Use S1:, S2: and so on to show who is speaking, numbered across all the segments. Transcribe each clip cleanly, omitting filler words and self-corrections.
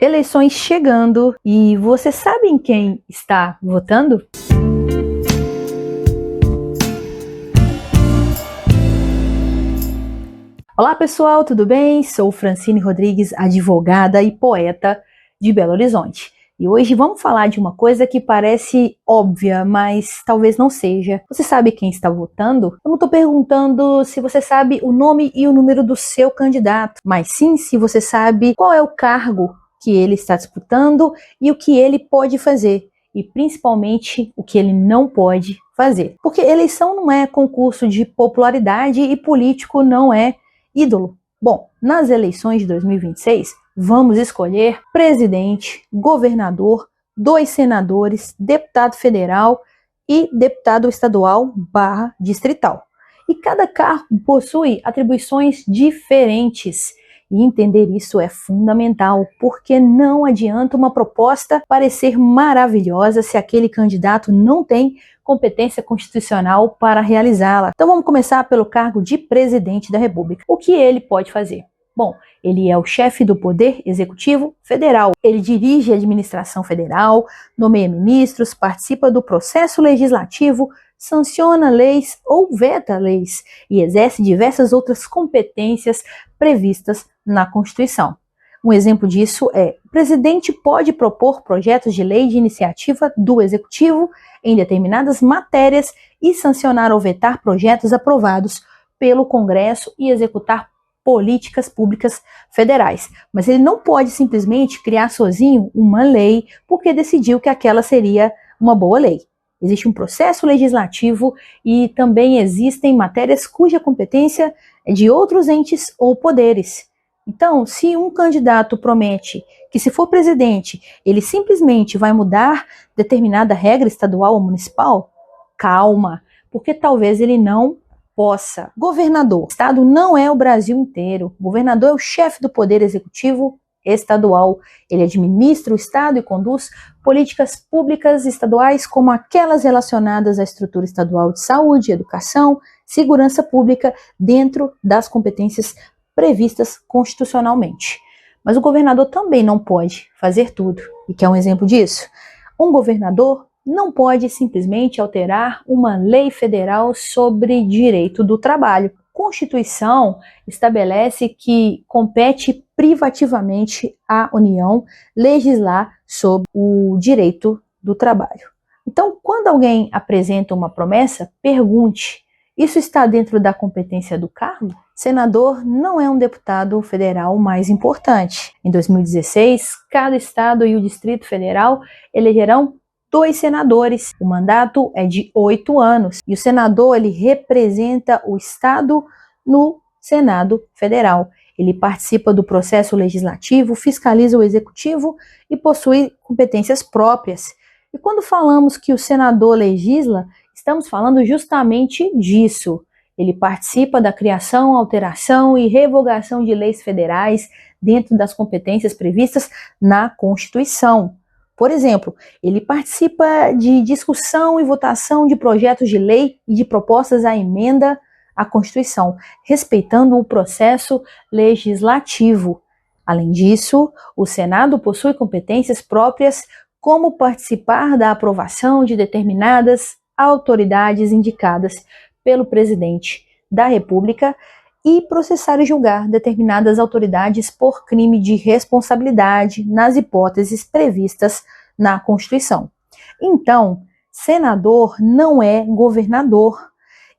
S1: Eleições chegando e você sabe em quem está votando? Olá pessoal, tudo bem? Sou Francine Rodrigues, advogada e poeta de Belo Horizonte. E hoje vamos falar de uma coisa que parece óbvia, mas talvez não seja. Você sabe quem está votando? Eu não estou perguntando se você sabe o nome e o número do seu candidato, mas sim se você sabe qual é o cargo que ele está disputando e o que ele pode fazer, e principalmente o que ele não pode fazer. Porque eleição não é concurso de popularidade e político não é ídolo. Bom, nas eleições de 2026, vamos escolher presidente, governador, 2 senadores, deputado federal e deputado estadual/distrital. E cada cargo possui atribuições diferentes. E entender isso é fundamental, porque não adianta uma proposta parecer maravilhosa se aquele candidato não tem competência constitucional para realizá-la. Então vamos começar pelo cargo de presidente da República. O que ele pode fazer? Bom, ele é o chefe do Poder Executivo Federal. Ele dirige a administração federal, nomeia ministros, participa do processo legislativo, sanciona leis ou veta leis e exerce diversas outras competências previstas na Constituição. Um exemplo disso é: o presidente pode propor projetos de lei de iniciativa do Executivo em determinadas matérias e sancionar ou vetar projetos aprovados pelo Congresso e executar políticas públicas federais. Mas ele não pode simplesmente criar sozinho uma lei porque decidiu que aquela seria uma boa lei. Existe um processo legislativo e também existem matérias cuja competência é de outros entes ou poderes. Então, se um candidato promete que, se for presidente, ele simplesmente vai mudar determinada regra estadual ou municipal, calma, porque talvez ele não possa. Governador. O Estado não é o Brasil inteiro. O governador é o chefe do Poder Executivo estadual. Ele administra o Estado e conduz políticas públicas estaduais, como aquelas relacionadas à estrutura estadual de saúde, educação, segurança pública, dentro das competências previstas constitucionalmente. Mas o governador também não pode fazer tudo. E quer um exemplo disso? Um governador não pode simplesmente alterar uma lei federal sobre direito do trabalho. A Constituição estabelece que compete privativamente à União legislar sobre o direito do trabalho. Então, quando alguém apresenta uma promessa, pergunte: isso está dentro da competência do cargo? Senador não é um deputado federal mais importante. Em 2016, cada estado e o Distrito Federal elegerão 2 senadores. O mandato é de 8 anos. E o senador, ele representa o estado no Senado Federal. Ele participa do processo legislativo, fiscaliza o executivo e possui competências próprias. E quando falamos que o senador legisla, estamos falando justamente disso. Ele participa da criação, alteração e revogação de leis federais dentro das competências previstas na Constituição. Por exemplo, ele participa de discussão e votação de projetos de lei e de propostas à emenda à Constituição, respeitando o processo legislativo. Além disso, o Senado possui competências próprias, como participar da aprovação de determinadas autoridades indicadas pelo presidente da República e processar e julgar determinadas autoridades por crime de responsabilidade nas hipóteses previstas na Constituição. Então, senador não é governador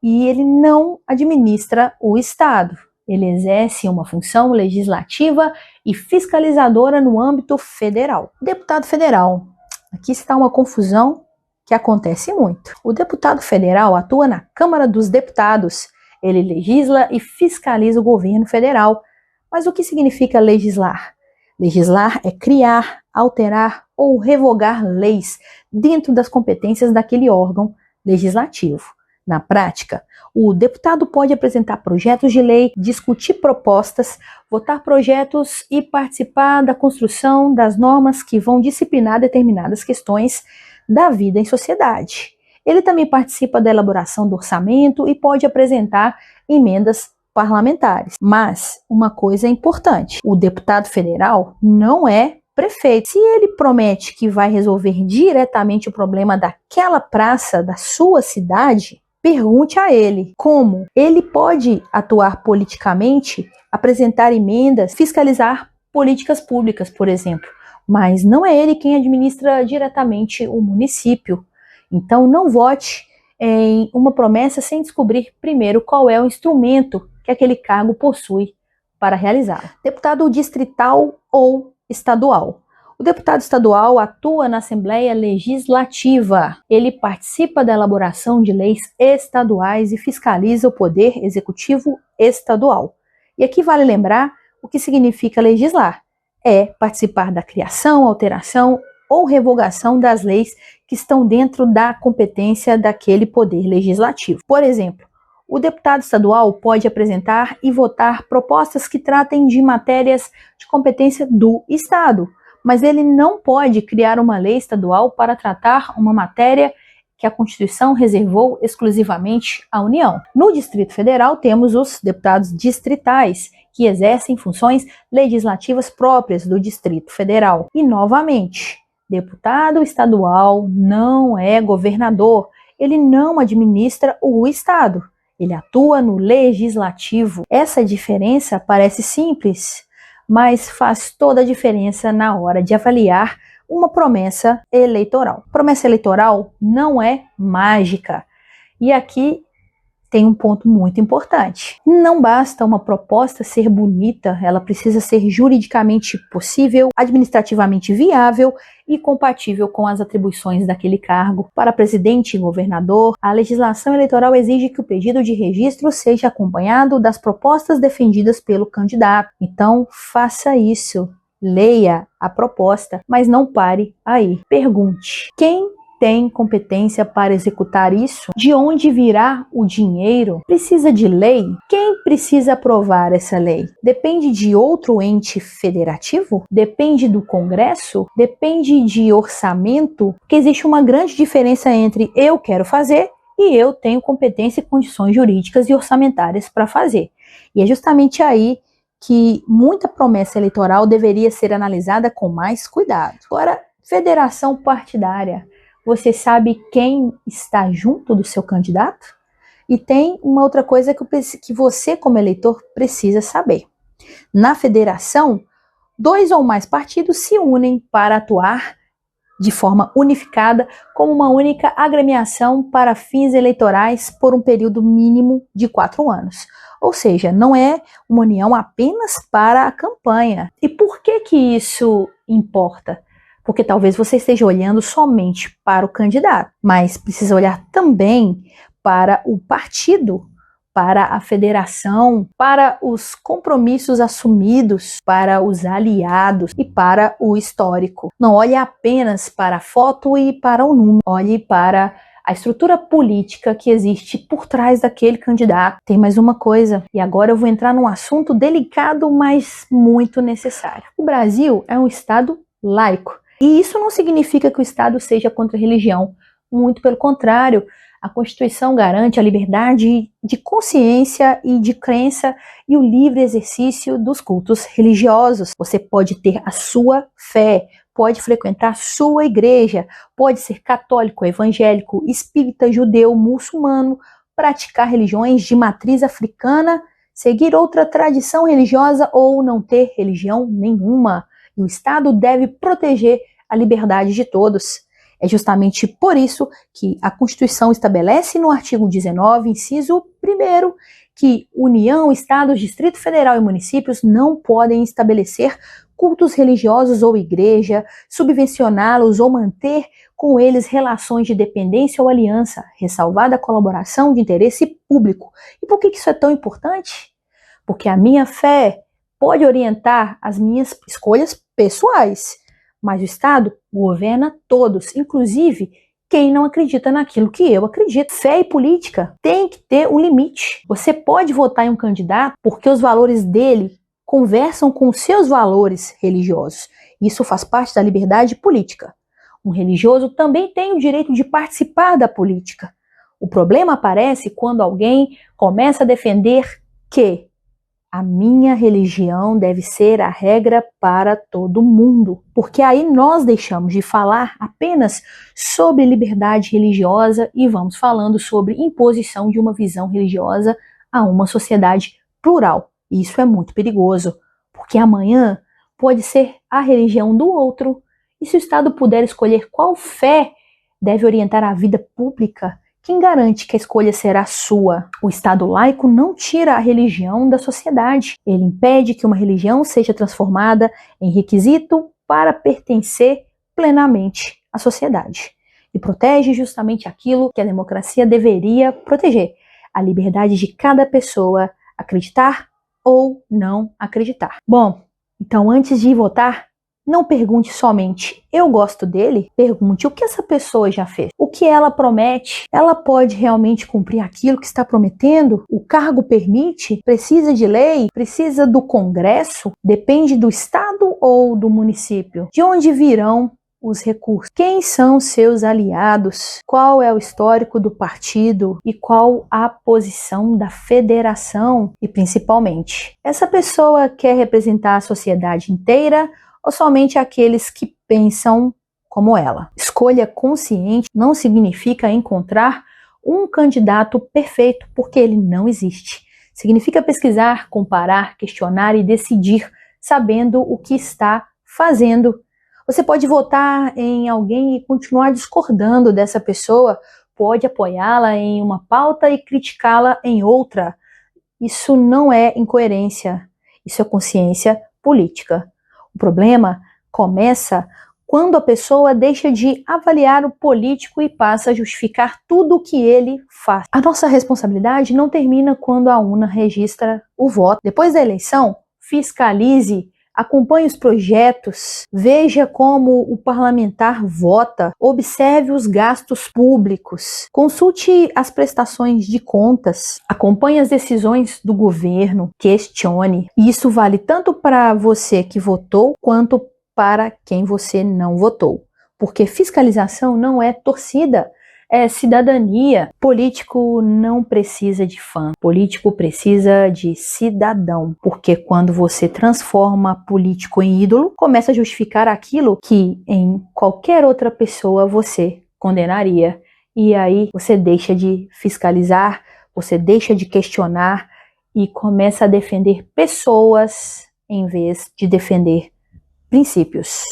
S1: e ele não administra o Estado. Ele exerce uma função legislativa e fiscalizadora no âmbito federal. Deputado federal. Aqui está uma confusão que acontece muito. O deputado federal atua na Câmara dos Deputados. Ele legisla e fiscaliza o governo federal. Mas o que significa legislar? Legislar é criar, alterar ou revogar leis dentro das competências daquele órgão legislativo. Na prática, o deputado pode apresentar projetos de lei, discutir propostas, votar projetos e participar da construção das normas que vão disciplinar determinadas questões da vida em sociedade. Ele também participa da elaboração do orçamento e pode apresentar emendas parlamentares. Mas uma coisa é importante: o deputado federal não é prefeito. Se ele promete que vai resolver diretamente o problema daquela praça, da sua cidade, pergunte a ele como. Ele pode atuar politicamente, apresentar emendas, fiscalizar políticas públicas, por exemplo, mas não é ele quem administra diretamente o município. Então não vote em uma promessa sem descobrir primeiro qual é o instrumento que aquele cargo possui para realizá-la. Deputado distrital ou estadual. O deputado estadual atua na Assembleia Legislativa. Ele participa da elaboração de leis estaduais e fiscaliza o poder executivo estadual. E aqui vale lembrar o que significa legislar. É participar da criação, alteração ou revogação das leis que estão dentro da competência daquele poder legislativo. Por exemplo, o deputado estadual pode apresentar e votar propostas que tratem de matérias de competência do Estado, mas ele não pode criar uma lei estadual para tratar uma matéria que a Constituição reservou exclusivamente à União. No Distrito Federal, temos os deputados distritais, que exercem funções legislativas próprias do Distrito Federal. E, novamente, deputado estadual não é governador, ele não administra o Estado, ele atua no legislativo. Essa diferença parece simples, mas faz toda a diferença na hora de avaliar uma promessa eleitoral. Promessa eleitoral não é mágica. E aqui tem um ponto muito importante. Não basta uma proposta ser bonita, ela precisa ser juridicamente possível, administrativamente viável e compatível com as atribuições daquele cargo. Para presidente e governador, a legislação eleitoral exige que o pedido de registro seja acompanhado das propostas defendidas pelo candidato. Então, faça isso. Leia a proposta, mas não pare aí. Pergunte: quem tem competência para executar isso? De onde virá o dinheiro? Precisa de lei? Quem precisa aprovar essa lei? Depende de outro ente federativo? Depende do Congresso? Depende de orçamento? Porque existe uma grande diferença entre eu quero fazer e eu tenho competência e condições jurídicas e orçamentárias para fazer. E é justamente aí que muita promessa eleitoral deveria ser analisada com mais cuidado. Agora, federação partidária. Você sabe quem está junto do seu candidato? E tem uma outra coisa que você, como eleitor, precisa saber. Na federação, 2 ou mais partidos se unem para atuar de forma unificada como uma única agremiação para fins eleitorais por um período mínimo de 4 anos. Ou seja, não é uma união apenas para a campanha. E por que isso importa? Porque talvez você esteja olhando somente para o candidato, mas precisa olhar também para o partido, para a federação, para os compromissos assumidos, para os aliados e para o histórico. Não olhe apenas para a foto e para o número, olhe para a estrutura política que existe por trás daquele candidato. Tem mais uma coisa, e agora eu vou entrar num assunto delicado, mas muito necessário. O Brasil é um estado laico. E isso não significa que o Estado seja contra a religião. Muito pelo contrário, a Constituição garante a liberdade de consciência e de crença e o livre exercício dos cultos religiosos. Você pode ter a sua fé, pode frequentar a sua igreja, pode ser católico, evangélico, espírita, judeu, muçulmano, praticar religiões de matriz africana, seguir outra tradição religiosa ou não ter religião nenhuma. E o Estado deve proteger a liberdade de todos. É justamente por isso que a Constituição estabelece no artigo 19, inciso 1º, que União, Estados, Distrito Federal e municípios não podem estabelecer cultos religiosos ou igreja, subvencioná-los ou manter com eles relações de dependência ou aliança, ressalvada a colaboração de interesse público. E por que isso é tão importante? Porque a minha fé pode orientar as minhas escolhas pessoais, mas o Estado governa todos, inclusive quem não acredita naquilo que eu acredito. Fé e política tem que ter um limite. Você pode votar em um candidato porque os valores dele conversam com os seus valores religiosos. Isso faz parte da liberdade política. Um religioso também tem o direito de participar da política. O problema aparece quando alguém começa a defender que A minha religião deve ser a regra para todo mundo, porque aí nós deixamos de falar apenas sobre liberdade religiosa e vamos falando sobre imposição de uma visão religiosa a uma sociedade plural. E isso é muito perigoso, porque amanhã pode ser a religião do outro, e se o Estado puder escolher qual fé deve orientar a vida pública, quem garante que a escolha será sua? O Estado laico não tira a religião da sociedade. Ele impede que uma religião seja transformada em requisito para pertencer plenamente à sociedade. E protege justamente aquilo que a democracia deveria proteger: a liberdade de cada pessoa acreditar ou não acreditar. Bom, então antes de votar, não pergunte somente, eu gosto dele? Pergunte o que essa pessoa já fez. O que ela promete? Ela pode realmente cumprir aquilo que está prometendo? O cargo permite? Precisa de lei? Precisa do Congresso? Depende do Estado ou do município? De onde virão os recursos? Quem são seus aliados? Qual é o histórico do partido? E qual a posição da federação? E principalmente, essa pessoa quer representar a sociedade inteira ou somente aqueles que pensam como ela? Escolha consciente não significa encontrar um candidato perfeito, porque ele não existe. Significa pesquisar, comparar, questionar e decidir, sabendo o que está fazendo. Você pode votar em alguém e continuar discordando dessa pessoa, pode apoiá-la em uma pauta e criticá-la em outra. Isso não é incoerência, isso é consciência política. O problema começa quando a pessoa deixa de avaliar o político e passa a justificar tudo o que ele faz. A nossa responsabilidade não termina quando a urna registra o voto. Depois da eleição, fiscalize, acompanhe os projetos, veja como o parlamentar vota, observe os gastos públicos, consulte as prestações de contas, acompanhe as decisões do governo, questione. E isso vale tanto para você que votou, quanto para quem você não votou. Porque fiscalização não é torcida, é cidadania. Político não precisa de fã, político precisa de cidadão. Porque quando você transforma político em ídolo, começa a justificar aquilo que em qualquer outra pessoa você condenaria. E aí você deixa de fiscalizar, você deixa de questionar e começa a defender pessoas em vez de defender princípios.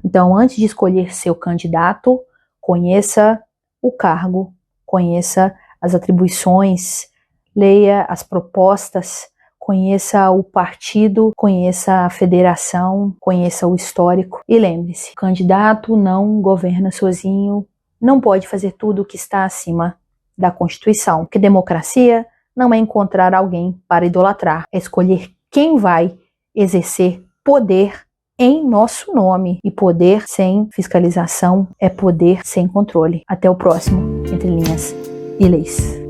S1: Então, antes de escolher seu candidato, conheça o cargo, conheça as atribuições, leia as propostas, conheça o partido, conheça a federação, conheça o histórico e lembre-se, o candidato não governa sozinho, não pode fazer tudo o que está acima da Constituição, porque democracia não é encontrar alguém para idolatrar, é escolher quem vai exercer poder em nosso nome. E poder sem fiscalização é poder sem controle. Até o próximo Entre Linhas e Leis.